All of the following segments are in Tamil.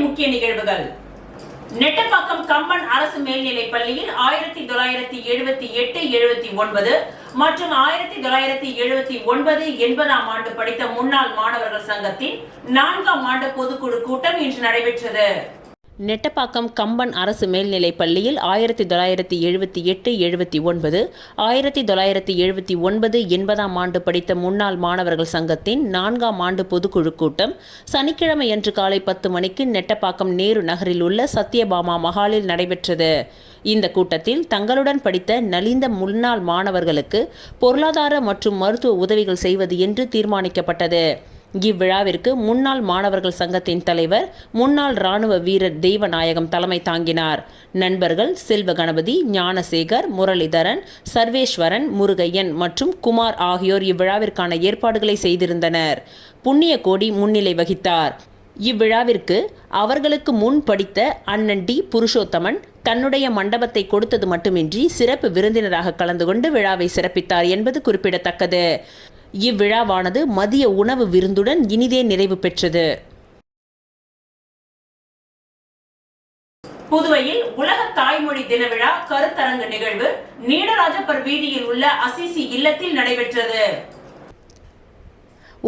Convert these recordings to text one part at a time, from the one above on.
முக்கிய நிகழ்வுகள். நெட்டப்பாக்கம் கம்பன் அரசு மேல்நிலைப் பள்ளியில் 1978-79 மற்றும் 1979 80ஆம் ஆண்டு படித்த முன்னாள் மாணவர்கள் சங்கத்தின் 4ஆம் ஆண்டு பொதுக்குழு கூட்டம் இன்று நடைபெற்றது. நெட்டப்பாக்கம் கம்பன் அரசு மேல்நிலைப் பள்ளியில் 1978-79 1979 80ஆம் ஆண்டு படித்த முன்னாள் மாணவர்கள் சங்கத்தின் 4ஆம் ஆண்டு பொதுக்குழு கூட்டம் சனிக்கிழமையன்று காலை 10 மணிக்கு நெட்டப்பாக்கம் நேரு நகரில் உள்ள சத்யபாமா மஹாலில் நடைபெற்றது. இந்த கூட்டத்தில் தங்களுடன் படித்த நலிந்த முன்னாள் மாணவர்களுக்கு பொருளாதார மற்றும் மருத்துவ உதவிகள் செய்வது என்று தீர்மானிக்கப்பட்டது. இவ்விழாவிற்கு முன்னாள் மாணவர்கள் சங்கத்தின் தலைவர் முன்னாள் இராணுவ வீரர் தெய்வநாயகம் தலைமை தாங்கினார். நண்பர்கள் செல்வ கணபதி, ஞானசேகர், முரளிதரன், சர்வேஸ்வரன், முருகையன் மற்றும் குமார் ஆகியோர் இவ்விழாவிற்கான ஏற்பாடுகளை செய்திருந்தனர். புண்ணிய கோடி முன்னிலை வகித்தார். இவ்விழாவிற்கு அவர்களுக்கு முன் படித்த அண்ணன் டி புருஷோத்தமன் தன்னுடைய மண்டபத்தை கொடுத்தது மட்டுமின்றி சிறப்பு விருந்தினராக கலந்து கொண்டு விழாவை சிறப்பித்தார் என்பது குறிப்பிடத்தக்கது. இவ்விழாவானது மதிய உணவு விருந்துடன் இனிதே நிறைவு பெற்றது. புதுவையில் உலக தாய்மொழி தின விழா கருத்தரங்கு நிகழ்வு நீடராஜப்பர் வீதியில் உள்ள அசிசி இல்லத்தில் நடைபெற்றது.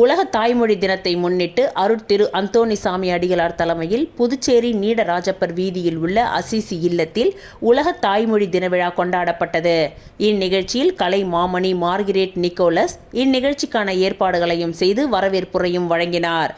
உலக தாய்மொழி தினத்தை முன்னிட்டு அருட்திரு அந்தோணிசாமி அடிகளார் தலைமையில் புதுச்சேரி நீடராஜப்பர் வீதியில் உள்ள அசிசி இல்லத்தில் உலக தாய்மொழி தின விழா கொண்டாடப்பட்டது. இந்நிகழ்ச்சியில் கலை மாமணி மார்கரெட் நிக்கோலஸ் இந்நிகழ்ச்சிக்கான ஏற்பாடுகளையும் செய்து வரவேற்புரையும் வழங்கினார்.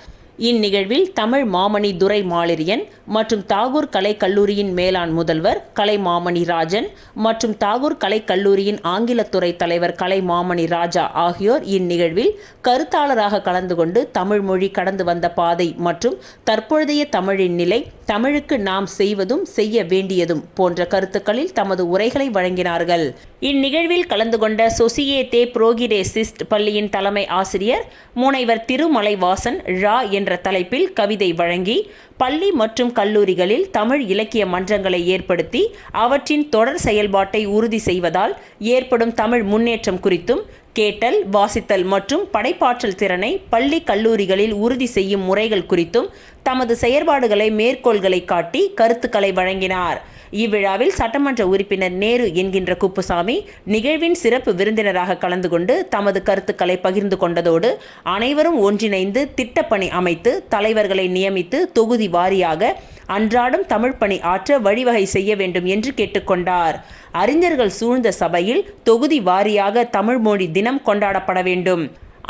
இந்நிகழ்வில் தமிழ் மாமணி துரை மாளிரியன் மற்றும் தாகூர் கலை கல்லூரியின் மேலாண் முதல்வர் கலை மாமணி ராஜன் மற்றும் தாகூர் கலை கல்லூரியின் ஆங்கிலத்துறை தலைவர் கலை மாமணி ராஜா ஆகியோர் இந்நிகழ்வில் கருத்தாளராக கலந்து கொண்டு தமிழ் மொழி கடந்து வந்த பாதை மற்றும் தற்பொழுதைய தமிழின் நிலை, தமிழுக்கு நாம் செய்வதும் செய்ய வேண்டியதும் போன்ற கருத்துக்களில் தமது உரைகளை வழங்கினார்கள். இந்நிகழ்வில் கலந்து கொண்ட சொசியேத்தே புரோகிரேசிஸ்ட் பள்ளியின் தலைமை ஆசிரியர் முனைவர் திருமலைவாசன் ரா என்ற தலைப்பில் கவிதை வழங்கி பள்ளி மற்றும் கல்லூரிகளில் தமிழ் இலக்கிய மன்றங்களை ஏற்படுத்தி அவற்றின் தொடர் செயல்பாட்டை உறுதி செய்வதால் ஏற்படும் தமிழ் முன்னேற்றம் குறித்தும் கேட்டல், வாசித்தல் மற்றும் படைப்பாற்றல் திறனை பள்ளி கல்லூரிகளில் உறுதி செய்யும் முறைகள் குறித்தும் தமது செயற்பாடுகளை மேற்கோள்களை காட்டி கருத்துக்களை வழங்கினார். இவ்விழாவில் சட்டமன்ற உறுப்பினர் நேரு என்கின்ற குப்புசாமி நிகழ்வின் சிறப்பு விருந்தினராக கலந்து கொண்டு தமது கருத்துக்களை பகிர்ந்து கொண்டதோடு அனைவரும் ஒன்றிணைந்து திட்டப்பணி அமைத்து தலைவர்களை நியமித்து தொகுதி வாரியாக அன்றாடம் தமிழ் பணி ஆற்ற வழிவகை செய்ய வேண்டும் என்று கேட்டுக்கொண்டார். அறிஞர்கள் சூழ்ந்த சபையில் தொகுதி வாரியாக தமிழ் மொழி தினம் கொண்டாடப்பட வேண்டும்.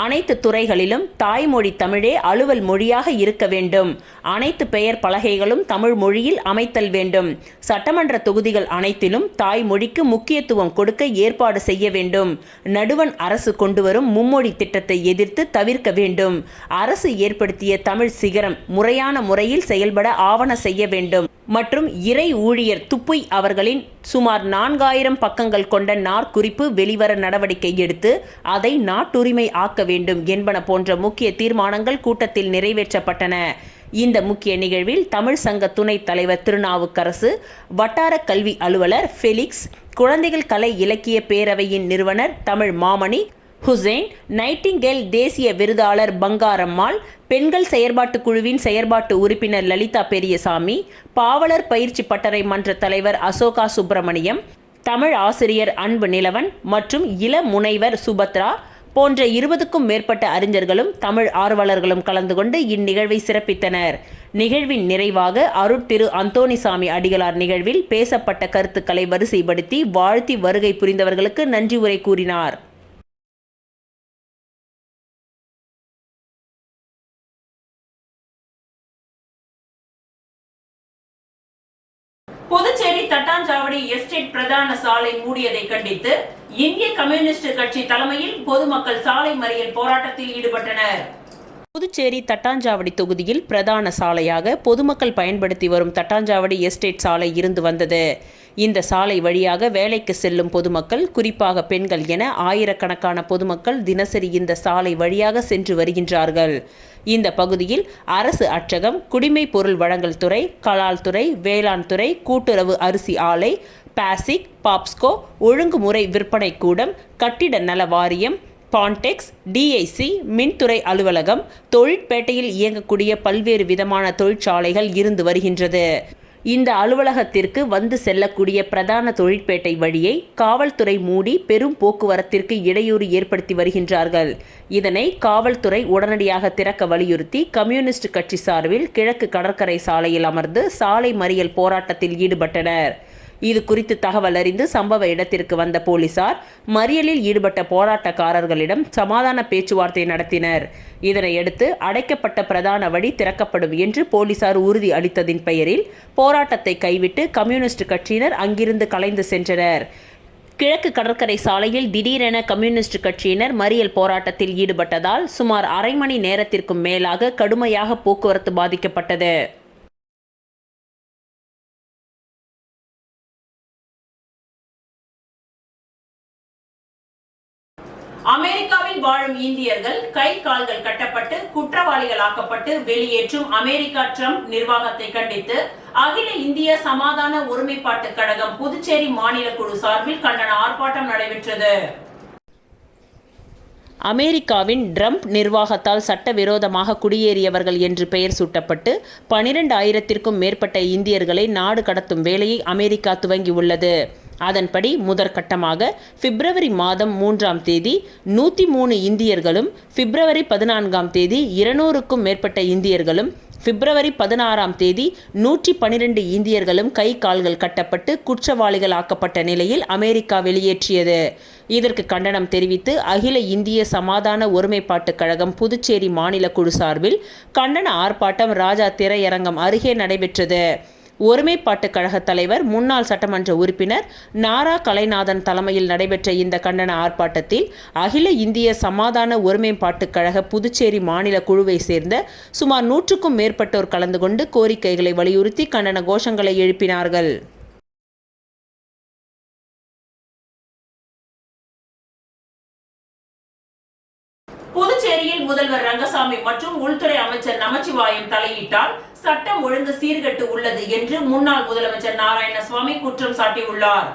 அனைத்து துறைகளிலும் தாய்மொழி தமிழே அலுவல் மொழியாக இருக்க வேண்டும். அனைத்து பெயர் பலகைகளும் தமிழ் மொழியில் அமைத்தல் வேண்டும். சட்டமன்ற தொகுதிகள் அனைத்திலும் தாய்மொழிக்கு முக்கியத்துவம் கொடுக்க ஏற்பாடு செய்ய வேண்டும். நடுவண் அரசு கொண்டுவரும் மும்மொழி திட்டத்தை எதிர்த்து தவிர்க்க வேண்டும். அரசு ஏற்படுத்திய தமிழ் சிகரம் முறையான முறையில் செயல்பட ஆவண செய்ய வேண்டும் மற்றும் இறை ஊழியர் துப்புய் அவர்களின் சுமார் 4000 பக்கங்கள் கொண்ட நாற்குறிப்பு வெளிவர நடவடிக்கை எடுத்து அதை நாட்டுரிமை ஆக்க வேண்டும் என்பன போன்ற முக்கிய தீர்மானங்கள் கூட்டத்தில் நிறைவேற்றப்பட்டன. இந்த முக்கிய நிகழ்வில் தமிழ் சங்க துணைத் தலைவர் திருநாவுக்கரசு, வட்டார கல்வி அலுவலர் ஃபெலிக்ஸ், குழந்தைகள் கலை இலக்கிய பேரவையின் நிறுவனர் தமிழ் மாமணி ஹுசேன், நைட்டிங்கேல் தேசிய விருதாளர் பங்காரம்மாள், பெண்கள் செயற்பாட்டு குழுவின் செயற்பாட்டு உறுப்பினர் லலிதா பெரியசாமி, பாவலர் பயிற்சி பட்டறை மன்ற தலைவர் அசோகா சுப்பிரமணியம், தமிழ் ஆசிரியர் அன்பு நிலவன் மற்றும் இள முனைவர் சுபத்ரா போன்ற 20க்கும் மேற்பட்ட அறிஞர்களும் தமிழ் ஆர்வலர்களும் கலந்து கொண்டு இந்நிகழ்வை சிறப்பித்தனர். நிகழ்வின் நிறைவாக அருட்திரு அந்தோணிசாமி அடிகளார் நிகழ்வில் பேசப்பட்ட கருத்துக்களை வரிசைப்படுத்தி வாழ்த்தி வருகை புரிந்தவர்களுக்கு நன்றி உரை கூறினார். புதுச்சேரி தட்டாஞ்சாவடி எஸ்டேட் பிரதான சாலை மூடியதை கண்டித்து இந்திய கம்யூனிஸ்ட் கட்சி தலைமையில் பொதுமக்கள் சாலை மறியல் போராட்டத்தில் ஈடுபட்டனர். புதுச்சேரி தட்டாஞ்சாவடி தொகுதியில் பிரதான சாலையாக பொதுமக்கள் பயன்படுத்தி வரும் தட்டாஞ்சாவடி எஸ்டேட் சாலை இருந்து வந்தது. இந்த சாலை வழியாக வேலைக்கு செல்லும் பொதுமக்கள், குறிப்பாக பெண்கள் என ஆயிரக்கணக்கான பொதுமக்கள் தினசரி இந்த சாலை வழியாக சென்று வருகின்றார்கள். இந்த பகுதியில் அரசு அச்சகம், குடிமை பொருள் வழங்கல் துறை, கலால் துறை, வேளாண் துறை, கூட்டுறவு அரிசி ஆலை, பாசிக், பாப்ஸ்கோ, ஒழுங்குமுறை விற்பனை கூடம், கட்டிட நல வாரியம், பான்டெக்ஸ், டிஐசி, மின்துறை அலுவலகம், தொழிற்பேட்டையில் இயங்கக்கூடிய பல்வேறு விதமான தொழிற்சாலைகள் இருந்து வருகின்றது. இந்த அலுவலகத்திற்கு வந்து செல்லக்கூடிய பிரதான தொழிற்பேட்டை வழியை காவல்துறை மூடி பெரும் போக்குவரத்திற்கு இடையூறு ஏற்படுத்தி வருகின்றார்கள். இதனை காவல்துறை உடனடியாக திறக்க வலியுறுத்தி கம்யூனிஸ்ட் கட்சி சார்பில் கிழக்கு கடற்கரை சாலையில் அமர்ந்து சாலை மறியல் போராட்டத்தில் ஈடுபட்டனர். இது குறித்து தகவல் அறிந்து சம்பவ இடத்திற்கு வந்த போலீசார் மறியலில் ஈடுபட்ட போராட்டக்காரர்களிடம் சமாதான பேச்சுவார்த்தை நடத்தினர். இதனையடுத்து அடைக்கப்பட்ட பிரதான வழி திறக்கப்படும் என்று போலீசார் உறுதி அளித்ததின் பெயரில் போராட்டத்தை கைவிட்டு கம்யூனிஸ்ட் கட்சியினர் அங்கிருந்து கலைந்து சென்றனர். கிழக்கு கடற்கரை சாலையில் திடீரென கம்யூனிஸ்ட் கட்சியினர் மறியல் போராட்டத்தில் ஈடுபட்டதால் சுமார் அரை மணி நேரத்திற்கும் மேலாக கடுமையாக போக்குவரத்து பாதிக்கப்பட்டது. அமெரிக்காவில் வாழும் இந்தியர்கள் கை கால்கள் கட்டப்பட்டு குற்றவாளிகளாக்கப்பட்டு வெளியேற்றும் அமெரிக்கா ட்ரம்ப் நிர்வாகத்தை கண்டித்து அகில இந்திய சமாதான ஒருமைப்பாட்டு கழகம் புதுச்சேரி மாநில குழு சார்பில் கண்டன ஆர்ப்பாட்டம் நடைபெற்றது. அமெரிக்காவின் ட்ரம்ப் நிர்வாகத்தால் சட்டவிரோதமாக குடியேறியவர்கள் என்று பெயர் சூட்டப்பட்டு 12,000க்கும் மேற்பட்ட இந்தியர்களை நாடு கடத்தும் வேலையை அமெரிக்கா துவங்கியுள்ளது. அதன்படி முதற்கட்டமாக பிப்ரவரி மாதம் 3ஆம் தேதி 103 இந்தியர்களும், பிப்ரவரி 14ஆம் தேதி 200க்கும் மேற்பட்ட இந்தியர்களும், பிப்ரவரி 16ஆம் தேதி 112 இந்தியர்களும் கை கால்கள் கட்டப்பட்டு குற்றவாளிகள் ஆக்கப்பட்ட நிலையில் அமெரிக்கா வெளியேற்றியது. இதற்கு கண்டனம் தெரிவித்து அகில இந்திய சமாதான ஒருமைப்பாட்டு கழகம் புதுச்சேரி மாநில குழு சார்பில் கண்டன ஆர்ப்பாட்டம் ராஜா திரையரங்கம் அருகே நடைபெற்றது. ஒருமைப்பாட்டு கழக தலைவர் முன்னாள் சட்டமன்ற உறுப்பினர் நாரா கலைநாதன் தலைமையில் நடைபெற்ற இந்த கண்டன ஆர்ப்பாட்டத்தில் அகில இந்திய சமாதான ஒருமைப்பாட்டு கழக புதுச்சேரி மாநில குழுவை சேர்ந்த சுமார் 100க்கும் மேற்பட்டோர் கலந்து கொண்டு கோரிக்கைகளை வலியுறுத்தி கண்டன கோஷங்களை எழுப்பினார்கள். புதுச்சேரியில் முதல்வர் ரங்கசாமி மற்றும் உள்துறை அமைச்சர் நமச்சிவாயம் தலையிட்டால் சட்டம் ஒழுங்கு சீர்கெட்டு உள்ளது என்று முன்னாள் முதலமைச்சர் நாராயணசுவாமி குற்றம் சாட்டியுள்ளார்.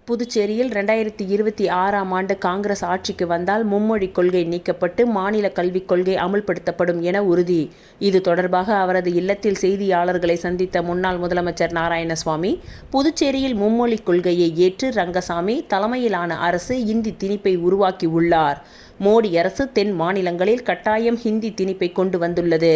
புதுச்சேரியில் 2026ஆம் ஆண்டு காங்கிரஸ் ஆட்சிக்கு வந்தால் மும்மொழி கொள்கை நீக்கப்பட்டு மாநில கல்விக் கொள்கை அமுல்படுத்தப்படும் என உறுதி. இது தொடர்பாக அவரது இல்லத்தில் செய்தியாளர்களை சந்தித்த முன்னாள் முதலமைச்சர் நாராயணசுவாமி, புதுச்சேரியில் மும்மொழி கொள்கையை ஏற்று ரங்கசாமி தலைமையிலான அரசு இந்தி திணிப்பை உருவாக்கி உள்ளார். மோடி அரசு தென் மாநிலங்களில் கட்டாயம் ஹிந்தி திணிப்பை கொண்டு வந்துள்ளது.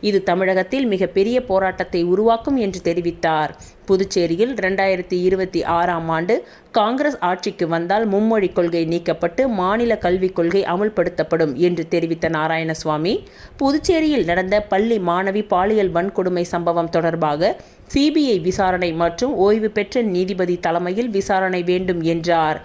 இது தமிழகத்தில் மிகப்பெரிய போராட்டத்தை உருவாக்கும் என்று தெரிவித்தார். புதுச்சேரியில் 2026ஆம் ஆண்டு காங்கிரஸ் ஆட்சிக்கு வந்தால் மும்மொழி கொள்கை நீக்கப்பட்டு மாநில கல்விக் கொள்கை அமுல்படுத்தப்படும் என்று தெரிவித்த நாராயணசுவாமி, புதுச்சேரியில் நடந்த பள்ளி மாணவி பாலியல் வன்கொடுமை சம்பவம் தொடர்பாக சிபிஐ விசாரணை மற்றும் ஓய்வு பெற்ற நீதிபதி தலைமையில் விசாரணை வேண்டும் என்றார்.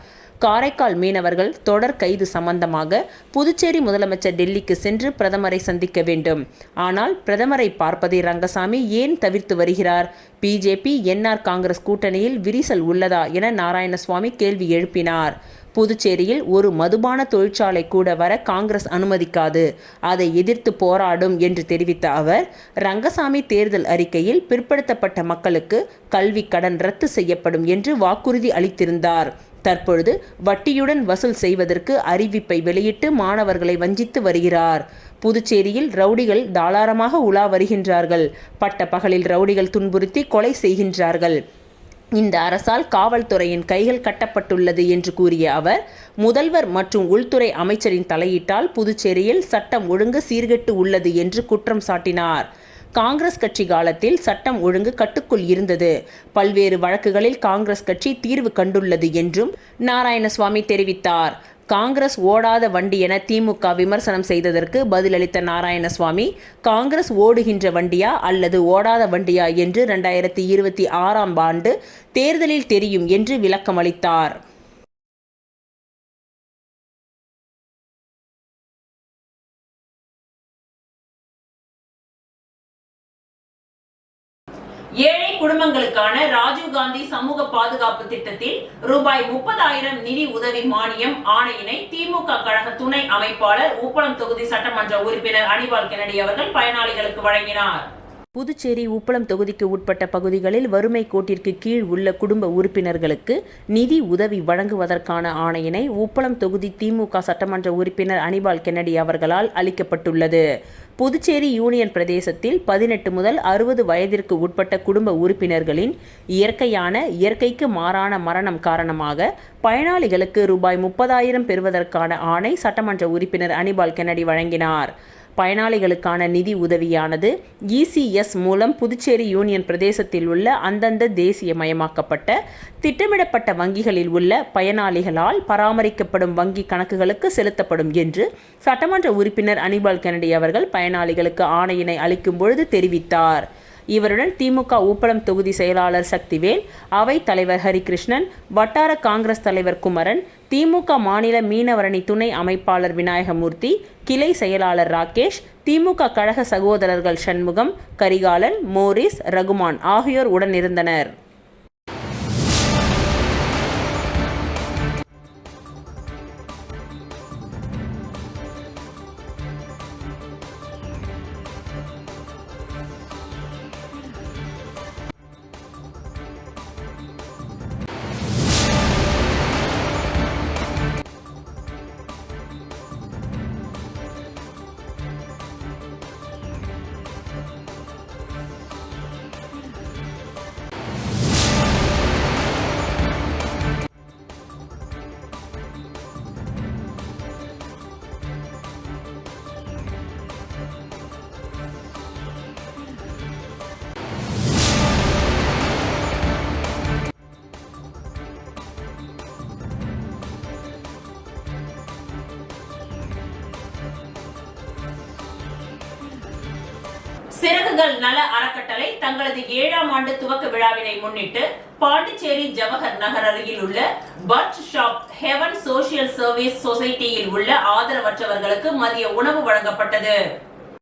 காரைக்கால் மீனவர்கள் தொடர் கைது சம்பந்தமாக புதுச்சேரி முதலமைச்சர் டெல்லிக்கு சென்று பிரதமரை சந்திக்க வேண்டும். ஆனால் பிரதமரை பார்ப்பதை ரங்கசாமி ஏன் தவிர்த்து வருகிறார்? பிஜேபி என்ஆர் காங்கிரஸ் கூட்டணியில் விரிசல் உள்ளதா என நாராயணசுவாமி கேள்வி எழுப்பினார். புதுச்சேரியில் ஒரு மதுபான தொழிற்சாலை கூட வர காங்கிரஸ் அனுமதிக்காது, அதை எதிர்த்து போராடும் என்று தெரிவித்த அவர், ரங்கசாமி தேர்தல் அறிக்கையில் பிற்படுத்தப்பட்ட மக்களுக்கு கல்வி கடன் ரத்து செய்யப்படும் என்று வாக்குறுதி அளித்திருந்தார். தற்பொழுது வட்டியுடன் வசூல் செய்வதற்கு அறிவிப்பை வெளியிட்டு மாணவர்களை வஞ்சித்து வருகிறார். புதுச்சேரியில் ரவுடிகள் தாராளமாக உலா வருகின்றார்கள். பட்ட பகலில் ரவுடிகள் துன்புறுத்தி கொலை செய்கின்றார்கள். இந்த அரசால் காவல்துறையின் கைகள் கட்டப்பட்டுள்ளது என்று கூறிய அவர், முதல்வர் மற்றும் உள்துறை அமைச்சரின் தலையீட்டால் புதுச்சேரியில் சட்டம் ஒழுங்கு சீர்கெட்டு உள்ளது என்று குற்றம் சாட்டினார். காங்கிரஸ் கட்சி காலத்தில் சட்டம் ஒழுங்கு கட்டுக்குள் இருந்தது. பல்வேறு வழக்குகளில் காங்கிரஸ் கட்சி தீர்வு கண்டுள்ளது என்றும் நாராயணசுவாமி தெரிவித்தார். காங்கிரஸ் ஓடாத வண்டி என திமுக விமர்சனம் செய்ததற்கு பதிலளித்த நாராயணசுவாமி, காங்கிரஸ் ஓடுகின்ற வண்டியா அல்லது ஓடாத வண்டியா என்று 2026ஆம் ஆண்டு தேர்தலில் தெரியும் என்று விளக்கமளித்தார். ஏழை குடும்பங்களுக்கான ராஜீவ்காந்தி சமூக பாதுகாப்பு திட்டத்தில் ரூபாய் 30,000 நிதி உதவி மானியம் ஆணையினை திமுக கழக துணை அமைப்பாளர் உப்பளம் தொகுதி சட்டமன்ற உறுப்பினர் அனிபால் கென்னடி அவர்கள் பயனாளிகளுக்கு வழங்கினார். புதுச்சேரி உப்பளம் தொகுதிக்கு உட்பட்ட பகுதிகளில் வறுமை கோட்டிற்கு கீழ் உள்ள குடும்ப உறுப்பினர்களுக்கு நிதி உதவி வழங்குவதற்கான ஆணையினை உப்பளம் தொகுதி திமுக சட்டமன்ற உறுப்பினர் அனிபால் கென்னடி அவர்களால் அளிக்கப்பட்டுள்ளது. புதுச்சேரி யூனியன் பிரதேசத்தில் 18 முதல் 60 வயதிற்கு உட்பட்ட குடும்ப உறுப்பினர்களின் இயற்கைக்கு மாறான மரணம் காரணமாக பயனாளிகளுக்கு ரூபாய் 30,000 பெறுவதற்கான ஆணை சட்டமன்ற உறுப்பினர் அனிபால் கென்னடி வழங்கினார். பயனாளிகளுக்கான நிதி உதவியானது ECS மூலம் புதுச்சேரி யூனியன் பிரதேசத்தில் உள்ள அந்தந்த தேசியமயமாக்கப்பட்ட திட்டமிடப்பட்ட வங்கிகளில் உள்ள பயனாளிகளால் பராமரிக்கப்படும் வங்கி கணக்குகளுக்கு செலுத்தப்படும் என்று சட்டமன்ற உறுப்பினர் அனிபால் கென்னடி அவர்கள் பயனாளிகளுக்கு ஆணையினை அளிக்கும் பொழுது தெரிவித்தார். இவருடன் திமுக உப்பளம் தொகுதி செயலாளர் சக்திவேல், அவைத் தலைவர் ஹரிகிருஷ்ணன், வட்டார காங்கிரஸ் தலைவர் குமரன், திமுக மாநில மீனவரணி துணை அமைப்பாளர் விநாயகமூர்த்தி, கிளை செயலாளர் ராகேஷ், திமுக கழக சகோதரர்கள் சண்முகம், கரிகாலன், மோரிஸ், ரகுமான் ஆகியோர் உடனிருந்தனர். சிறகுகள் நல அறக்கட்டளை தங்களது 7ஆம் ஆண்டு துவக்க விழாவினை முன்னிட்டு பாண்டிச்சேரி ஜவஹர் நகர் அருகில் உள்ள but shop heaven social service சொசைட்டியில் உள்ள ஆதரவற்றவர்களுக்கு மதிய உணவு வழங்கப்பட்டது.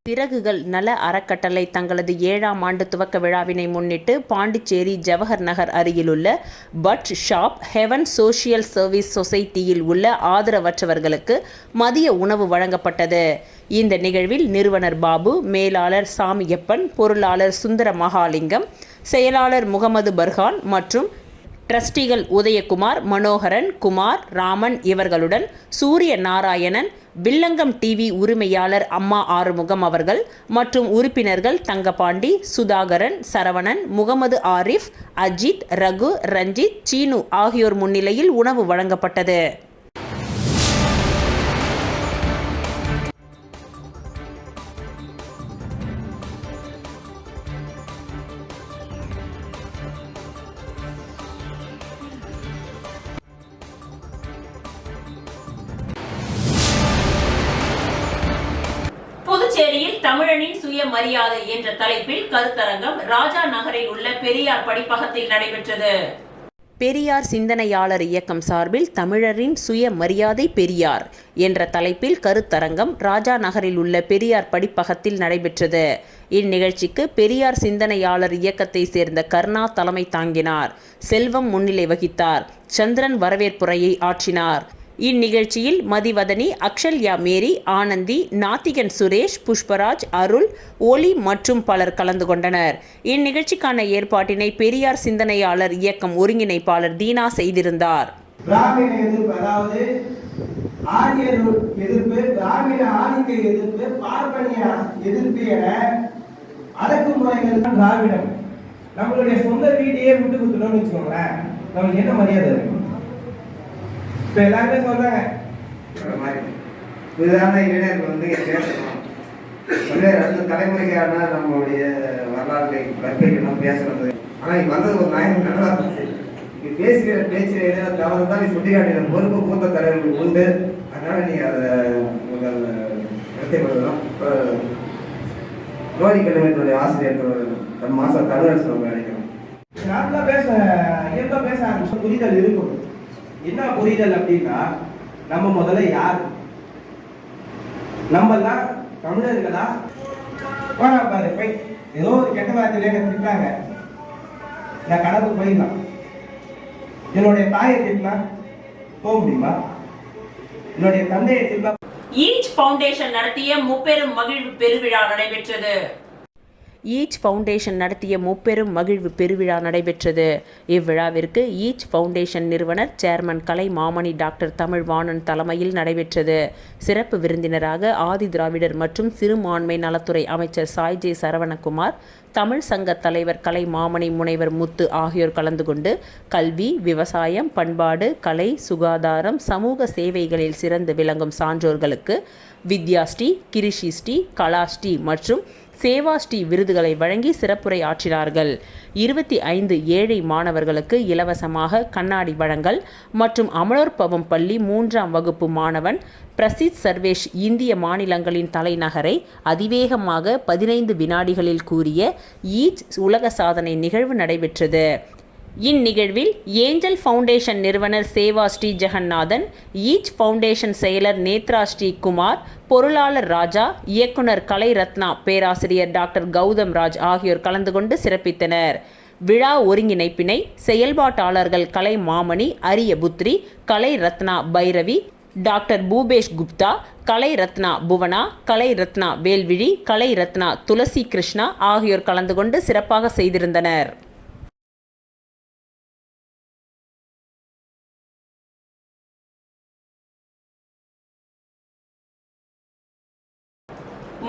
சிறகுகள் நல அறக்கட்டளை தங்களது 7ஆம் ஆண்டு துவக்க விழாவினை முன்னிட்டு பாண்டிச்சேரி ஜவஹர் நகர் அருகிலுள்ள but shop heaven social service சொசைட்டியில் உள்ள ஆதரவற்றவர்களுக்கு மதிய உணவு வழங்கப்பட்டது. இந்த நிகழ்வில் நிறுவனர் பாபு, மேலாளர் சாமியப்பன், பொருளாளர் சுந்தர மகாலிங்கம், செயலாளர் முகமது பர்ஹான் மற்றும் டிரஸ்டிகள் உதயகுமார், மனோகரன், குமார், ராமன் இவர்களுடன் சூரிய நாராயணன், வில்லங்கம் டிவி உரிமையாளர் அம்மா ஆறுமுகம் அவர்கள் மற்றும் உறுப்பினர்கள் தங்கபாண்டி, சுதாகரன், சரவணன், முகமது ஆரிஃப், அஜித், ரகு, ரஞ்சித், சீனு ஆகியோர் முன்னிலையில் உணவு வழங்கப்பட்டது. புதுச்சேரியில் தமிழனின் சுயமரியாதை என்ற தலைப்பில் கருத்தரங்கம் ராஜா நகரில் உள்ள பெரியார் படிப்பகத்தில் நடைபெற்றது. பெரியார் சிந்தனையாளர் இயக்கம் சார்பில் தமிழரின் சுயமரியாதை பெரியார் என்ற தலைப்பில் கருத்தரங்கம் ராஜா நகரில் உள்ள பெரியார் படிப்பகத்தில் நடைபெற்றது. இந்நிகழ்ச்சிக்கு பெரியார் சிந்தனையாளர் இயக்கத்தை சேர்ந்த கர்ணா தலைமை தாங்கினார். செல்வம் முன்னிலை வகித்தார். சந்திரன் வரவேற்புரையை ஆற்றினார். இந்நிகழ்ச்சியில் மதிவதனி, அக்ஷல்யா மேரி, ஆனந்தி, நாத்திகன் சுரேஷ், புஷ்பராஜ், அருள், ஒலி மற்றும் பலர் கலந்து கொண்டனர். இந்நிகழ்ச்சிக்கான ஏற்பாட்டினை பெரியார் சிந்தனையாளர் இயக்கம் ஒருங்கிணைப்பாளர் தீனா செய்திருந்தார். பிராமண எதிர்ப்பு, அதாவது ஆரியர் எதிர்ப்பு, பிராமண ஆதிக்க எதிர்ப்பு, பார்ப்பனிய எதிர்ப்பு என அடக்குமுறைகள் தான் திராவிடம். நம்மளுடைய சொந்த வீட்டையே விட்டு கொடுத்துட்டோம்னு வச்சுக்கோங்களேன், நமக்கு என்ன மரியாதை இருக்கும்? இப்ப எல்லாருமே சொல்றாங்க புதிதான இளைஞர்கள் வந்து பேசணும், அடுத்த தலைமுறைக்கான நம்மளுடைய வரலாற்றை கற்பிக்கணும், பேசணும். ஆனா இப்ப வந்தது ஒரு நாயகம் நல்லா இருந்துச்சு. நீ பேசுகிற பேச்சில் ஏதாவது தவறு தான் நீ சுட்டிக்காட்டின பொறுப்பு மூத்த தலைவர்களுக்கு உண்டு. அதனால நீ அதை நடத்தப்படலாம். ரோஹி கல்லூரியினுடைய ஆசிரியர் மாசம் தமிழரசு நினைக்கிறோம். நல்லா பேச இயல்பா பேச ஆரம்பிச்சு புரிதல் இருக்கும். என்ன புரிதல் அப்படின்னா, நம்ம முதல்ல யார், நம்ம தான் தமிழர்களா? போனா பாரு போய் ஏதோ ஒரு கெட்ட வார்த்தையில திட்டாங்க, நான் கடவுள் போயிடலாம். என்னுடைய தாயை திட்டினா போக முடியுமா? என்னுடைய தந்தையை திட்டினா? ஈச் பவுண்டேஷன் நடத்திய முப்பெரும் மகிழ்வு பெருவிழா நடைபெற்றது. ஈச் ஃபவுண்டேஷன் நடத்திய முப்பெரும் மகிழ்வு பெருவிழா நடைபெற்றது. இவ்விழாவிற்கு ஈச் ஃபவுண்டேஷன் நிறுவனர் சேர்மன் கலை மாமணி டாக்டர் தமிழ்வாணன் தலைமையில் நடைபெற்றது. சிறப்பு விருந்தினராக ஆதி திராவிடர் மற்றும் சிறுபான்மை நலத்துறை அமைச்சர் சாய் ஜே சரவணகுமார், தமிழ் சங்க தலைவர் கலை மாமணி முனைவர் முத்து ஆகியோர் கலந்து கொண்டு கல்வி, விவசாயம், பண்பாடு, கலை, சுகாதாரம், சமூக சேவைகளில் சிறந்து விளங்கும் சான்றோர்களுக்கு வித்யாஸ்ரீ, கிரிஷிஸ்ரீ, கலாஸ்ரீ மற்றும் சேவாஸ்ரீ விருதுகளை வழங்கி சிறப்புரை ஆற்றினார்கள். 25 ஏழை மாணவர்களுக்கு இலவசமாக கண்ணாடி வழங்கல் மற்றும் அமலோர் பவம் பள்ளி 3ஆம் வகுப்பு மாணவன் பிரசித் சர்வேஷ் இந்திய மாநிலங்களின் தலைநகரை அதிவேகமாக 15 வினாடிகளில் கூறிய ஈச் உலக சாதனை நிகழ்வு நடைபெற்றது. இந்நிகழ்வில் ஏஞ்சல் ஃபவுண்டேஷன் நிறுவனர் சேவா ஸ்ரீ ஜெகநாதன், ஈச் ஃபவுண்டேஷன் செயலர் நேத்ரா ஸ்ரீ குமார், பொருளாளர் ராஜா, இயக்குனர் கலை ரத்னா, பேராசிரியர் டாக்டர் கௌதம் ராஜ் ஆகியோர் கலந்து கொண்டு சிறப்பித்தனர். விழா ஒருங்கிணைப்பினை செயல்பாட்டாளர்கள் கலை மாமணி, அரியபுத்ரி, கலை ரத்னா பைரவி, டாக்டர் பூபேஷ் குப்தா, கலை ரத்னா புவனா, கலை ரத்னா வேல்விழி, கலை ரத்னா துளசி கிருஷ்ணா ஆகியோர் கலந்து கொண்டு சிறப்பாக செய்திருந்தனர்.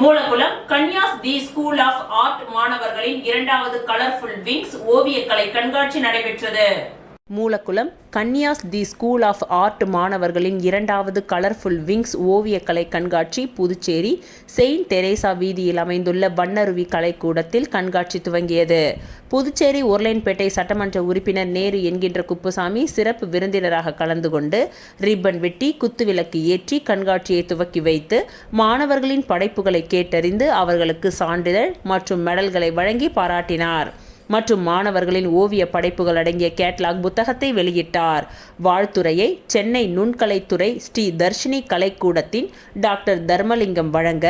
Moolakulam Kanyas the school of art மாணவர்களின் 2வது கலர்ஃபுல் விங்ஸ் ஓவியக்கலை கண்காட்சி நடைபெற்றது. Moolakulam Kanyas the school of art மாணவர்களின் 2வது கலர்ஃபுல் விங்ஸ் ஓவியக்கலை கண்காட்சி புதுச்சேரி செயின்ட் தெரேசா வீதியில் அமைந்துள்ள வண்ணருவி கலைக்கூடத்தில் கண்காட்சி துவங்கியது. புதுச்சேரி உருளையன்பேட்டை சட்டமன்ற உறுப்பினர் நேரு என்கின்ற குப்புசாமி சிறப்பு விருந்தினராக கலந்து கொண்டு ரிப்பன் வெட்டி குத்துவிளக்கு ஏற்றி கண்காட்சியை துவக்கி வைத்து மாணவர்களின் படைப்புகளை கேட்டறிந்து அவர்களுக்கு சான்றிதழ் மற்றும் மெடல்களை வழங்கி பாராட்டினார். மற்றும் மாணவர்களின் ஓவிய படைப்புகள் அடங்கிய கேட்லாக் புத்தகத்தை வெளியிட்டார். வாழ்த்துறையை சென்னை நுண்கலைத்துறை ஸ்ரீ தர்ஷினி கலைக்கூடத்தின் டாக்டர் தர்மலிங்கம் வழங்க,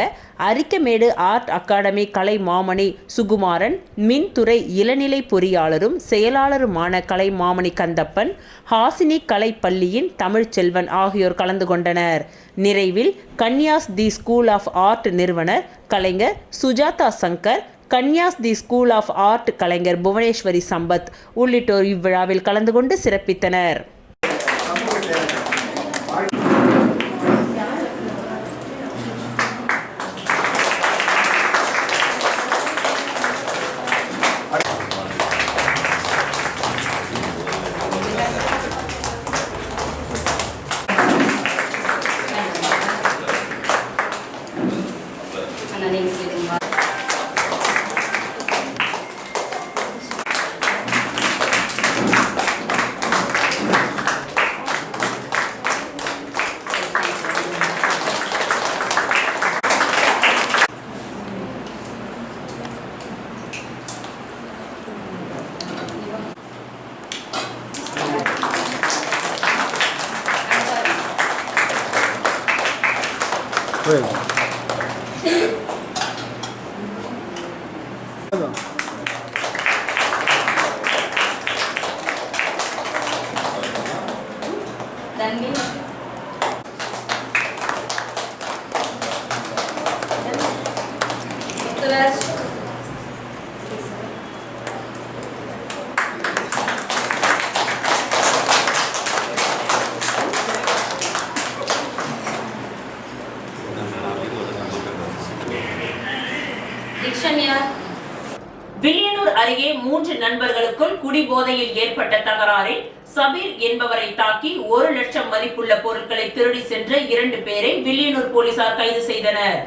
அரிக்கமேடு ஆர்ட் அகாடமி கலை மாமணி சுகுமாரன், மின்துறை இளநிலை பொறியாளரும் செயலாளருமான கலை மாமணி கந்தப்பன், ஹாசினி கலை பள்ளியின் தமிழ்ச்செல்வன் ஆகியோர் கலந்து கொண்டனர். நிறைவில் Kanyas the school of art நிறுவனர் கலைஞர் Sujatha Shankar, Kanyas the school of art கலைஞர் புவனேஸ்வரி சம்பத் உள்ளிட்டோர் இவ்விழாவில் கலந்து கொண்டு சிறப்பித்தனர். வில்லியனூர் அருகே 3 நண்பர்களுக்குள் குடிபோதையில் ஏற்பட்ட தகராறில் சபீர் என்பவரை தாக்கி 1 லட்சம் மதிப்புள்ள பொருட்களை திருடி சென்ற 2 பேரை வில்லியனூர் போலீசார் கைது செய்தனர்.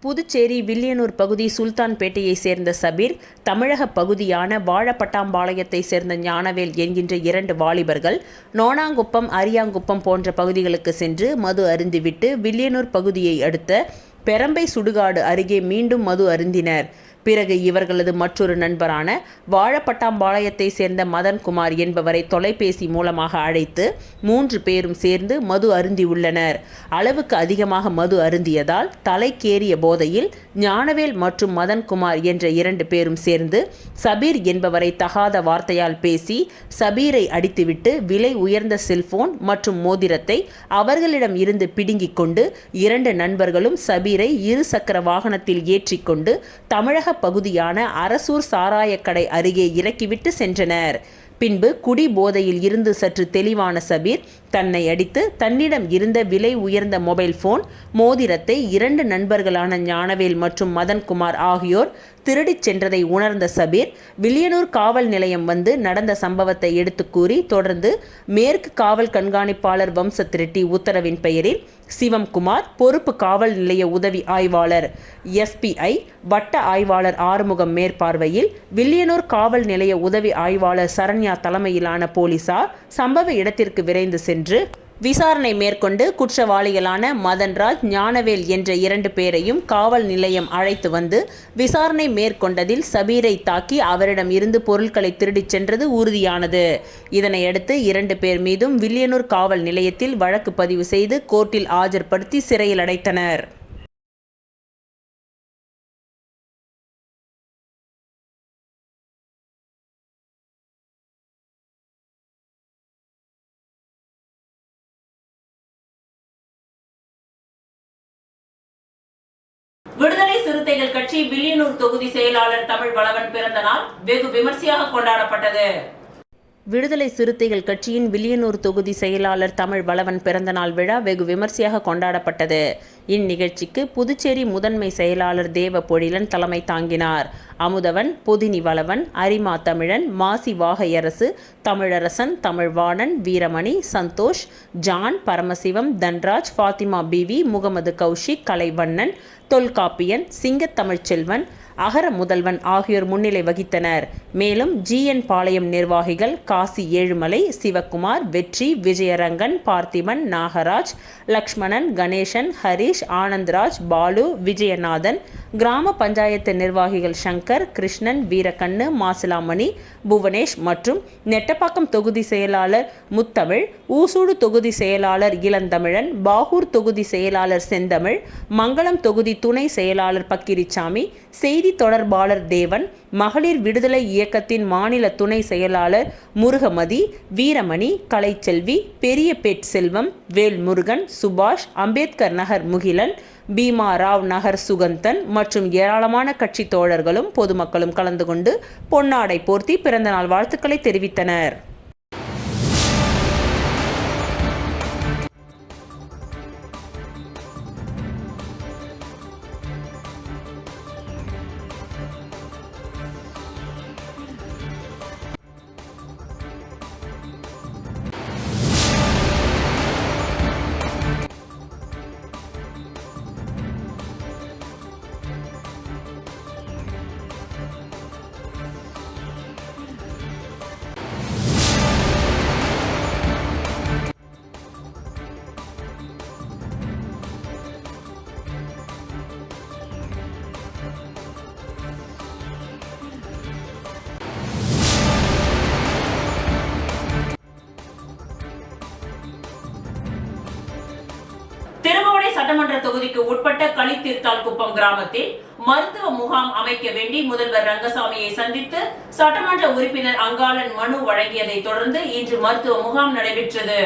புதுச்சேரி வில்லியனூர் பகுதி சுல்தான்பேட்டையை சேர்ந்த சபீர், தமிழக பகுதியான வாழப்பட்டாம்பாளையத்தை சேர்ந்த ஞானவேல் என்கின்ற 2 வாலிபர்கள் நோனாங்குப்பம், அரியாங்குப்பம் போன்ற பகுதிகளுக்கு சென்று மது அருந்திவிட்டு வில்லியனூர் பகுதியை அடுத்த பெரம்பை சுடுகாடு அருகே மீண்டும் மது அருந்தினர். பிறகு இவர்களது மற்றொரு நண்பரான வாழப்பட்டாம்பாளையத்தை சேர்ந்த மதன்குமார் என்பவரை தொலைபேசி மூலமாக அழைத்து 3 பேரும் சேர்ந்து மது அருந்தியுள்ளனர். அளவுக்கு அதிகமாக மது அருந்தியதால் தலைக்கேறிய போதையில் ஞானவேல் மற்றும் மதன்குமார் என்ற 2 பேரும் சேர்ந்து சபீர் என்பவரை தகாத வார்த்தையால் பேசி சபீரை அடித்துவிட்டு விலை உயர்ந்த செல்போன் மற்றும் மோதிரத்தை அவர்களிடம் இருந்து பிடுங்கிக் கொண்டு 2 நண்பர்களும் சபீரை 2 சக்கர வாகனத்தில் ஏற்றிக்கொண்டு தமிழக ஊரக பகுதியான அரசூர் சாராயக்கடை அருகே இறக்கிவிட்டு சென்றனர். பின்பு குடி போதையில் இருந்து சற்று தெளிவான சபீர் தன்னை அடித்து தன்னிடம் இருந்த விலை உயர்ந்த மொபைல் போன், மோதிரத்தை 2 நண்பர்களான ஞானவேல் மற்றும் மதன்குமார் ஆகியோர் திருடிச் சென்றதை உணர்ந்த சபீர் வில்லியனூர் காவல் நிலையம் வந்து நடந்த சம்பவத்தை எடுத்து கூறி தொடர்ந்து மேற்கு காவல் கண்காணிப்பாளர் வம்சத்திரெட்டி உத்தரவின் பெயரில் சிவம்குமார், பொறுப்பு காவல் நிலைய உதவி ஆய்வாளர் SPI, வட்ட ஆய்வாளர் ஆறுமுகம் மேற்பார்வையில் வில்லியனூர் காவல் நிலைய உதவி ஆய்வாளர் சரண்யா தலைமையிலான போலீசார் சம்பவ இடத்திற்கு விரைந்து சென்று விசாரணை மேற்கொண்டு குற்றவாளிகளான மதன்ராஜ், ஞானவேல் என்ற 2 பேரையும் காவல் நிலையம் அழைத்து வந்து விசாரணை மேற்கொண்டதில் சபீரை தாக்கி அவரிடம் இருந்து பொருட்களை திருடிச் சென்றது உறுதியானது. இதனையடுத்து 2 பேர் மீதும் வில்லியனூர் காவல் நிலையத்தில் வழக்கு பதிவு செய்து கோர்ட்டில் ஆஜர்படுத்தி சிறையில் அடைத்தனர். விடுதலை சிறுத்தைகள் கட்சி வில்லியனூர் தொகுதி செயலாளர் தமிழ் வளவன் பிறந்த நாள் வெகு விமர்சையாக கொண்டாடப்பட்டது. விடுதலை சிறுத்தைகள் கட்சியின் வில்லியனூர் தொகுதி செயலாளர் தமிழ் வளவன் பிறந்தநாள் விழா வெகு விமர்சையாக கொண்டாடப்பட்டது. இந்நிகழ்ச்சிக்கு புதுச்சேரி முதன்மை செயலாளர் தேவ பொழிலன் தலைமை தாங்கினார். அமுதவன், பொதினி வளவன், அரிமா தமிழன், மாசி வாகையரசு, தமிழரசன், தமிழ்வாணன், வீரமணி, சந்தோஷ், ஜான், பரமசிவம், தன்ராஜ், ஃபாத்திமா பிவி, முகமது கௌஷிக், கலைவண்ணன், தொல்காப்பியன், சிங்கத்தமிழ்ச்செல்வன், அகர முதல்வன் ஆகியோர் முன்னிலை வகித்தனர். மேலும் GN பாளையம் நிர்வாகிகள் காசி ஏழுமலை, சிவக்குமார், வெற்றி, விஜயரங்கன், பார்த்திபன், நாகராஜ், லக்ஷ்மணன், கணேசன், ஹரிஷ், ஆனந்த்ராஜ், பாலு, விஜயநாதன், கிராம பஞ்சாயத்து நிர்வாகிகள் சங்கர், கிருஷ்ணன், வீரக்கண்ணு, மாசிலாமணி, புவனேஷ் மற்றும் நெட்டப்பாக்கம் தொகுதி செயலாளர் முத்தமிழ், ஊசூடு தொகுதி செயலாளர் இளந்தமிழன், பாகூர் தொகுதி செயலாளர் செந்தமிழ், மங்களம் தொகுதி துணை செயலாளர் பக்கிரிச்சாமி, செய்தி தொடர்பாளர் தேவன், மகளிர் விடுதலை இயக்கத்தின் மாநில துணை செயலாளர் முருகமதி, வீரமணி, கலைச்செல்வி, பெரியபேட் செல்வம், வேல்முருகன், சுபாஷ், அம்பேத்கர் நகர் முகிலன், பீமா ராவ் நகர் சுகந்தன் மற்றும் ஏராளமான கட்சி தோழர்களும் பொதுமக்களும் கலந்து கொண்டு பொன்னாடை போர்த்தி பிறந்தநாள் வாழ்த்துக்களை தெரிவித்தனர். திருபுவனை சட்டமன்ற தொகுதிக்கு உட்பட்ட களித்தீர்த்தால்குப்பம் கிராமத்தில் மருத்துவ முகாம் அமைக்க வேண்டி முதல்வர் ரங்கசாமியை சந்தித்து சட்டமன்ற உறுப்பினர் அங்காளன் மனு வழங்கியதை தொடர்ந்து இன்று மருத்துவ முகாம் நடைபெற்றது.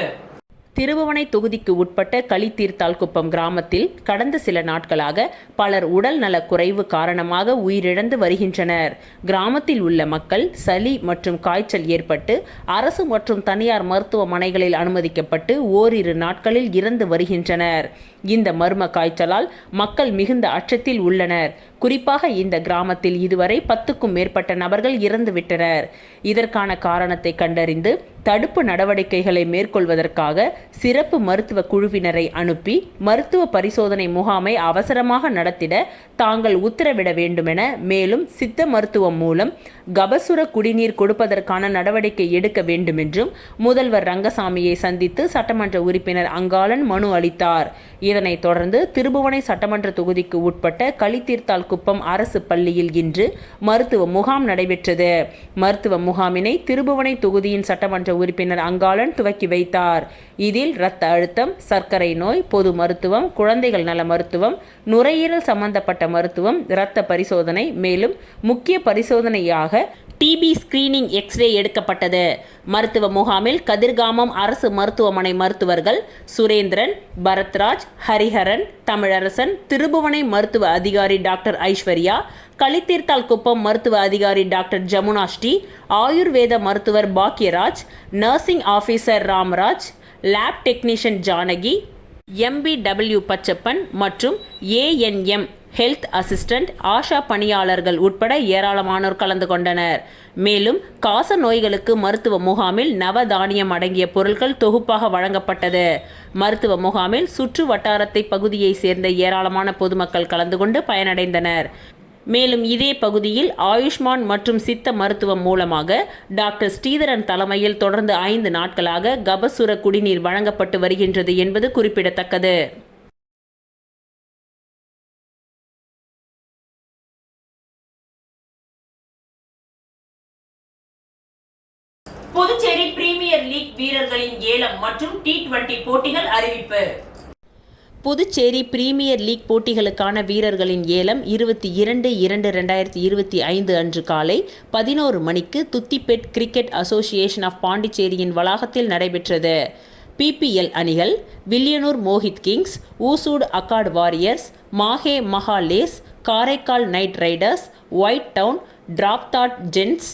திருபுவனை தொகுதிக்கு உட்பட்ட களித்தீர்த்தால்குப்பம் கிராமத்தில் கடந்த சில நாட்களாக பலர் உடல் நலக் குறைவு காரணமாக உயிரிழந்து வருகின்றனர். கிராமத்தில் உள்ள மக்கள் சளி மற்றும் காய்ச்சல் ஏற்பட்டு அரசு மற்றும் தனியார் மருத்துவமனைகளில் அனுமதிக்கப்பட்டு ஓரிரு நாட்களில் இறந்து வருகின்றனர். இந்த மர்ம காய்ச்சலால் மக்கள் மிகுந்த அச்சத்தில் உள்ளனர். குறிப்பாக இந்த கிராமத்தில் இதுவரை 10க்கும் மேற்பட்ட நபர்கள் இறந்துவிட்டனர். இதற்கான காரணத்தை கண்டறிந்து தடுப்பு நடவடிக்கைகளை மேற்கொள்வதற்காக சிறப்பு மருத்துவ குழுவினரை அனுப்பி மருத்துவ பரிசோதனை முகாமை அவசரமாக நடத்திட தாங்கள் உத்தரவிட வேண்டுமென, மேலும் சித்த மருத்துவம் மூலம் கபசுர குடிநீர் கொடுப்பதற்கான நடவடிக்கை எடுக்க வேண்டுமென்றும் முதல்வர் ரங்கசாமியை சந்தித்து சட்டமன்ற உறுப்பினர் அங்காளன் மனு அளித்தார். இதனைத் தொடர்ந்து திருபுவனை சட்டமன்ற தொகுதிக்கு உட்பட்ட களித்தீர்த்தால்குப்பம் அரசு பள்ளியில் இன்று மருத்துவ முகாம் நடைபெற்றது. மருத்துவ முகாமினை திருபுவனை தொகுதியின் சட்டமன்ற உறுப்பினர் அங்காளன் துவக்கி வைத்தார். இதில் இரத்த அழுத்தம், சர்க்கரை நோய், பொது மருத்துவம், குழந்தைகள் நல மருத்துவம், நுரையீரல் சம்பந்தப்பட்ட மருத்துவம், இரத்த பரிசோதனை, மேலும் முக்கிய பரிசோதனையாக TB ஸ்கிரீனிங், எக்ஸ்ரே எடுக்கப்பட்டது. மருத்துவ முகாமில் கதிர்காமம் அரசு மருத்துவமனை மருத்துவர்கள் சுரேந்திரன், பரத்ராஜ், ஹரிஹரன், தமிழரசன், திருபுவனை மருத்துவ அதிகாரி டாக்டர் ஐஸ்வர்யா, களித்தீர்த்தால் குப்பம் மருத்துவ அதிகாரி டாக்டர் ஜமுனா ஸ்ரீ, ஆயுர்வேத மருத்துவர் Bhagyaraj, nursing officer Ramaraj, lab technician Janaki, MBW Pachappan மற்றும் ANM ஹெல்த் அசிஸ்டன்ட், ஆஷா பணியாளர்கள் உட்பட ஏராளமானோர் கலந்து கொண்டனர். மேலும் காச நோய்களுக்கு மருத்துவ முகாமில் நவதானியம் அடங்கிய பொருட்கள் தொகுப்பாக வழங்கப்பட்டது. மருத்துவ முகாமில் சுற்று வட்டாரத்தை பகுதியை சேர்ந்த ஏராளமான பொதுமக்கள் கலந்து கொண்டு பயனடைந்தனர். மேலும் இதே பகுதியில் ஆயுஷ்மான் மற்றும் சித்த மருத்துவம் மூலமாக டாக்டர் ஸ்ரீதரன் தலைமையில் தொடர்ந்து 5 நாட்களாக கபசுர குடிநீர் வழங்கப்பட்டு வருகின்றது என்பது குறிப்பிடத்தக்கது. புதுச்சேரி பிரீமியர் லீக் வீரர்களின் ஏலம் மற்றும் T20 போட்டிகள் அறிவிப்பு. புதுச்சேரி பிரீமியர் லீக் போட்டிகளுக்கான வீரர்களின் ஏலம் 22/2/2025 அன்று காலை 11 மணிக்கு துத்திப்பேட் கிரிக்கெட் அசோசியேஷன் ஆஃப் பாண்டிச்சேரியின் வளாகத்தில் நடைபெற்றது. PPL அணிகள் வில்லியனூர் மோஹித் கிங்ஸ், ஊசூடு அக்காட் வாரியர்ஸ், மாஹே மஹாலேஸ், Karaikal knight riders, white town, டிராப்தாட் ஜென்ட்ஸ்,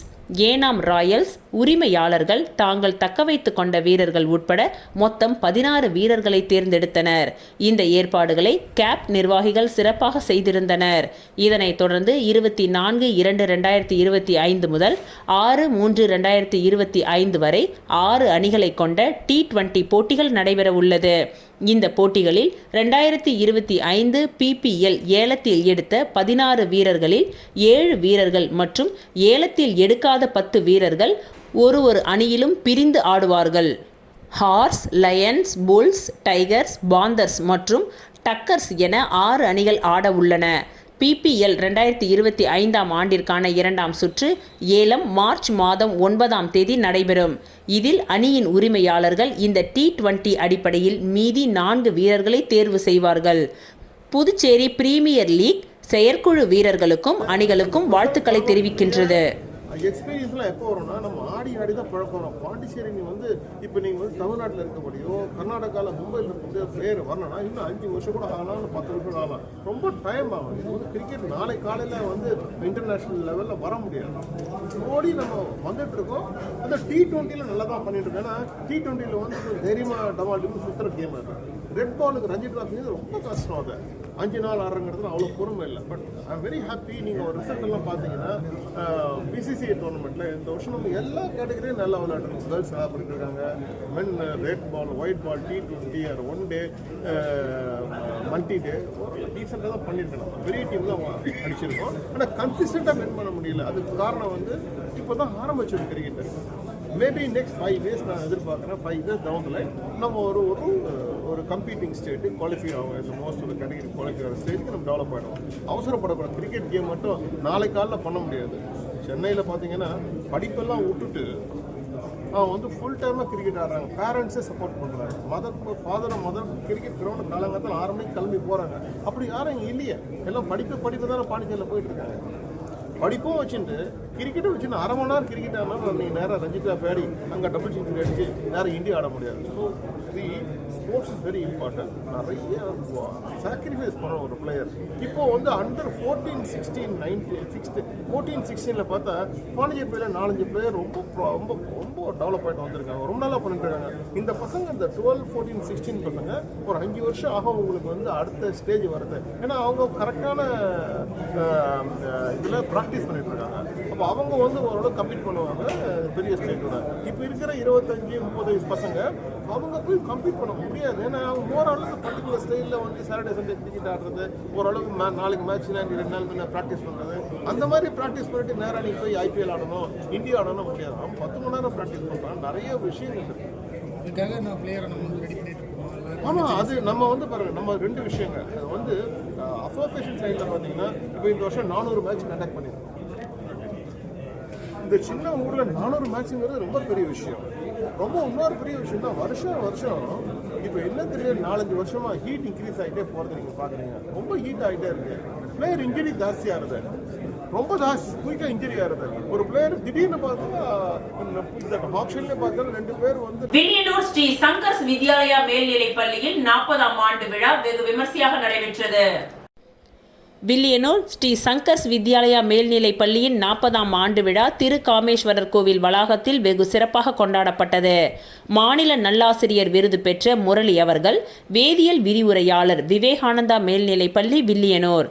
ஏனாம் ராயல்ஸ் உரிமையாளர்கள் தாங்கள் தக்கவைத்து கொண்ட வீரர்கள் உட்பட மொத்தம் 16 வீரர்களை தேர்ந்தெடுத்தனர். இந்த ஏற்பாடுகளை கேப் நிர்வாகிகள் சிறப்பாக செய்திருந்தனர். இதனைத் தொடர்ந்து 24/2/2025 முதல் 6/3/2025 வரை 6 அணிகளை கொண்ட T20 போட்டிகள் நடைபெற உள்ளது. இந்த போட்டிகளில் 2025 PPL ஏலத்தில் எடுத்த 16 வீரர்களில் 7 வீரர்கள் மற்றும் ஏலத்தில் எடுக்காத 10 வீரர்கள் ஒரு அணியிலும் பிரிந்து ஆடுவார்கள். Horse, lions, bulls, tigers, panthers மற்றும் டக்கர்ஸ் என 6 அணிகள் ஆட உள்ளன. PPL 2025 ஆண்டிற்கான 2ஆம் சுற்று ஏலம் மார்ச் மாதம் 9ஆம் தேதி நடைபெறும். இதில் அணியின் உரிமையாளர்கள் இந்த T20 அடிப்படையில் மீதி 4 வீரர்களை தேர்வு செய்வார்கள். புதுச்சேரி பிரீமியர் லீக் செயற்குழு வீரர்களுக்கும் அணிகளுக்கும் வாழ்த்துக்களை தெரிவிக்கின்றது. எக்ஸ்பீரியன்ஸ்லாம் எப்போ வரும்னா நம்ம ஆடி தான் பழக்கம். பாண்டிச்சேரி இப்போ நீங்கள் தமிழ்நாட்டில் இருக்கபடியோ கர்நாடகாவில் மும்பையில் இருக்கக்கூடிய பிளேயர் வரணும்னா இன்னும் 5 வருஷம் கூட ஆகலாம், 10 வருஷம் ஆகலாம். ரொம்ப டைம் ஆகும். இது கிரிக்கெட் நாளை காலையில் இன்டர்நேஷ்னல் லெவலில் வர முடியாது. ஓடி நம்ம வந்துட்டு இருக்கோம். அந்த T20 நல்லா தான் பண்ணிட்டு இருக்கோம். ஏன்னா T20 தைரியமாக டமால்டின்னு சுற்றுற கேம் அது. ரெட் பாலுக்கு ரஞ்சி டிராஃபி ரொம்ப கஷ்டம். அது 5 நாள் ஆடுறங்கிறது அவ்வளோ பொறுமை இல்லை. But I am very happy. நீங்கள் ஒரு ரிசல்ட் எல்லாம் பார்த்தீங்கன்னா BCCI டோர்னமெண்ட்டில் இந்த வருஷம் நம்ம எல்லா கேட்டகரியும் நல்லா விளையாடுறோம். கேர்ள்ஸ் நல்லா பண்ணிட்டு இருக்காங்க. மென் ரெட் பால், ஒயிட் பால், T20 ஒரு 1 டே மல்டி டே டீசெண்டாக தான் பண்ணியிருக்கோம். நம்ம பெரிய டீம் தான் அடிச்சிருக்கோம். ஆனால் கன்சிஸ்டண்ட்டாக வின் பண்ண முடியல. அதுக்கு காரணம் இப்போ தான் ஆரம்பிச்சிடும் கிரிக்கெட்டு. மேபி நெக்ஸ்ட் 5 இயர்ஸ் நான் எதிர்பார்க்குறேன். 5 இயர்ஸ் டவுன் த லைன் நம்ம ஒரு கம்பீட்டிங் ஸ்டேட்டு குவாலிஃபை ஆகும். மோஸ்ட் ஆஃப் கேட்டகரி குவாலிஃபை ஆகிற ஸ்டேஜுக்கு நம்ம டெவலப் ஆகிடும். அவசரப்படக்கூடாது. கிரிக்கெட் கேம் மட்டும் நாளை காலில் பண்ண முடியாது. சென்னையில் பார்த்தீங்கன்னா படிப்பெல்லாம் விட்டுட்டு அவன் ஃபுல் டைமாக கிரிக்கெட் ஆடுறாங்க. பேரண்ட்ஸே சப்போர்ட் பண்ணுறாங்க. மதர் கிரிக்கெட் கிரவுண்டு காலங்காலத்தில் 6 மணிக்கு கிளம்பி போகிறாங்க. அப்படி யாரும் இங்கே இல்லையே. எல்லாம் படிப்பு தானே பாண்டிச்சேரியில் போயிட்டு இருக்காங்க. படிப்பும் வச்சுட்டு கிரிக்கெட்டும் வச்சுட்டு 1/2 மணி நேரம் கிரிக்கெட் ஆனாலும் நீங்கள் நேராக ரஞ்சிதா பேடி அங்கே டபுள் செஞ்சுரி அடிச்சு நேரம் இந்தியா ஆட முடியாது. So sports is very important. நிறைய சாக்ரிஃபைஸ் பண்ண ஒரு பிளேயர். இப்போ அண்டர் 14, 16, 16 பார்த்தா பாண்டிச்சேரி பிளேயர் 4-5 பிளேயர் ரொம்ப டெவலப் ஆகிட்டு வந்திருக்காங்க. ரொம்ப நல்லா பண்ணிட்டு இருக்காங்க. இந்த பசங்க இந்த 12, 14, 16 பசங்க ஒரு 5 வருஷம் ஆகும் உங்களுக்கு அடுத்த ஸ்டேஜ் வருது. ஏன்னா அவங்க கரெக்டான இதில் ப்ராக்டிஸ் பண்ணிட்டு இருக்காங்க. அப்போ அவங்க ஓரளவு கம்ப்ளீட் பண்ணுவாங்க பெரிய ஸ்டேட்டோட. இப்போ இருக்கிற 25-30 பசங்க அவங்க போய் கம்ப்ளீட் பண்ண முடியாது. ஏன்னா அவங்க ஓரளவுக்கு பர்டிகுலர் ஸ்டைலில் சாட்டர்டே சண்டே கிரிக்கெட் ஆடுறது, ஓரளவுக்கு நாளைக்கு மேட்ச்னா 2 நாள் முன்னே ப்ராக்டிஸ் பண்ணுறது, அந்த மாதிரி ப்ராக்டிஸ் பண்ணிட்டு நேராக நீங்கள் போய் IPL ஆடணும், இந்தியா ஆடணும் முடியாது. அவன் 10 மணி நேரம் ப்ராக்டிஸ் பண்ணுறான். நிறைய விஷயங்கள் இருக்குது. இதுக்காக நான் பிளேயரை நம்ம ரெடி பண்ணிட்டு இருக்கோம். ஆமாம், அது நம்ம பாருங்கள், நம்ம 2 விஷயங்கள். அது அசோசியேஷன் சைடில் பார்த்தீங்கன்னா இப்போ இந்த வருஷம் 400 மேட்ச் கண்டக்ட் பண்ணியிருக்கோம். இந்த சின்ன ஊரில் 400 மேட்ச்சுங்கிறது ரொம்ப பெரிய விஷயம். இன்னொரு பெரிய விஷயம் தான் வருஷம் இப்போ என்ன தெரியும், 4-5 வருஷமாக ஹீட் இன்க்ரீஸ் ஆகிட்டே போகிறது நீங்கள் பார்க்குறீங்க. ரொம்ப ஹீட் ஆகிட்டே இருக்குது. பிளேயர் இன்ஜுரி ஜாஸ்தியாகுது. ரொம்ப குயிக்காக இன்ஜுரி ஆகிறது. ஒரு பிளேயர் திடீர்னு பார்த்தா இந்த ஆப்ஷன்லேயே பார்த்தா 2 பேர் வந்து. வில்லியனூர் ஸ்ரீ சங்கர்ஸ் வித்யாலயா மேல்நிலைப் பள்ளியில் 40ஆம் ஆண்டு விழா வெகு விமர்சையாக நடைபெற்றது. வில்லியனூர் ஸ்ரீ சங்கர்ஸ் வித்யாலயா மேல்நிலைப் பள்ளியின் 40ஆம் ஆண்டு விழா திருக்காமேஸ்வரர் கோவில் வளாகத்தில் வெகு சிறப்பாக கொண்டாடப்பட்டது. மாநில நல்லாசிரியர் விருது பெற்ற முரளி அவர்கள், வேதியியல் விரிவுரையாளர் விவேகானந்தா மேல்நிலைப் பள்ளி வில்லியனூர்,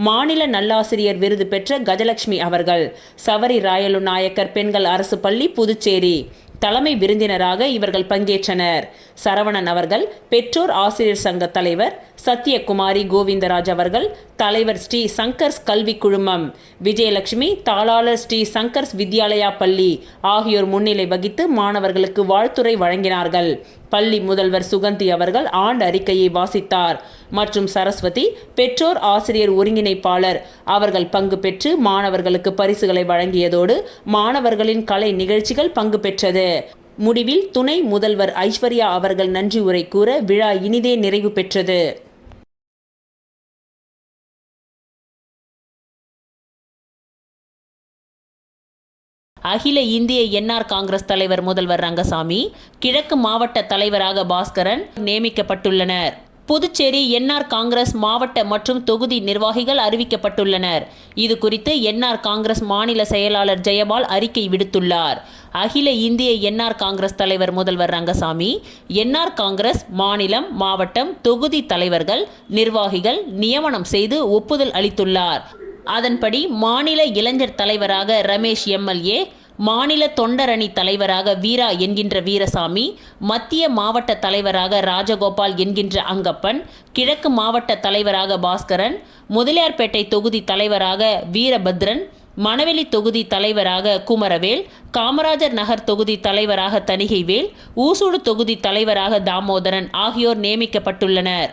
மாநில நல்லாசிரியர் விருது பெற்ற கஜலட்சுமி அவர்கள், சவரி ராயலு நாயக்கர் பெண்கள் அரசு பள்ளி புதுச்சேரி. தலைமை விருந்தினராக இவர்கள் பங்கேற்றனர். சரவணன் அவர்கள், பெற்றோர் ஆசிரியர் சங்க தலைவர், சத்யகுமாரி கோவிந்தராஜ் அவர்கள், தலைவர் ஸ்ரீ சங்கர்ஸ் கல்வி குழுமம், விஜயலட்சுமி தாளாளர் ஸ்ரீ சங்கர்ஸ் வித்யாலயா பள்ளி ஆகியோர் முன்னிலை வகித்து மாணவர்களுக்கு வாழ்த்துரை வழங்கினார்கள். பள்ளி முதல்வர் சுகந்தி அவர்கள் ஆண்டு அறிக்கையை வாசித்தார். மற்றும் சரஸ்வதி, பெற்றோர் ஆசிரியர் ஒருங்கிணைப்பாளர் அவர்கள் பங்கு பெற்று மாணவர்களுக்கு பரிசுகளை வழங்கியதோடு மாணவர்களின் கலை நிகழ்ச்சிகள் பங்கு பெற்றது. முடிவில் துணை முதல்வர் ஐஸ்வர்யா அவர்கள் நன்றி உரை கூற விழா இனிதே நிறைவு பெற்றது. அகில இந்திய என்ஆர் காங்கிரஸ் தலைவர் முதல்வர் ரங்கசாமி, கிழக்கு மாவட்ட தலைவராக பாஸ்கரன் நியமிக்கப்பட்டுள்ளனர். புதுச்சேரி என்ஆர் காங்கிரஸ் மாவட்ட மற்றும் தொகுதி நிர்வாகிகள் அறிவிக்கப்பட்டுள்ளனர். இது குறித்து என்ஆர் காங்கிரஸ் மாநில செயலாளர் ஜெயபால் அறிக்கை விடுத்துள்ளார். அகில இந்திய என்ஆர் காங்கிரஸ் தலைவர் முதல்வர் ரங்கசாமி, என்ஆர் காங்கிரஸ் மாநிலம், மாவட்டம், தொகுதி தலைவர்கள், நிர்வாகிகள் நியமனம் செய்து ஒப்புதல் அளித்துள்ளார். அதன்படி மாநில இளைஞர் தலைவராக ரமேஷ் எம்எல்ஏ, மாநில தொண்டரணி தலைவராக வீரா என்கின்ற வீரசாமி, மத்திய மாவட்ட தலைவராக ராஜகோபால் என்கின்ற அங்கப்பன், கிழக்கு மாவட்ட தலைவராக பாஸ்கரன், முதலியார்பேட்டை தொகுதி தலைவராக வீரபத்ரன், மணவெளி தொகுதி தலைவராக குமரவேல், காமராஜர் நகர் தொகுதி தலைவராக தணிகைவேல், ஊசூடு தொகுதி தலைவராக தாமோதரன் ஆகியோர் நியமிக்கப்பட்டுள்ளனர்.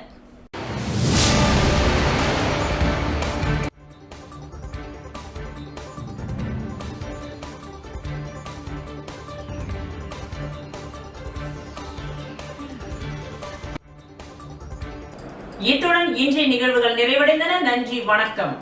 இத்துடன் இன்றைய நிகழ்வுகள் நிறைவடைந்தன. நன்றி, வணக்கம்.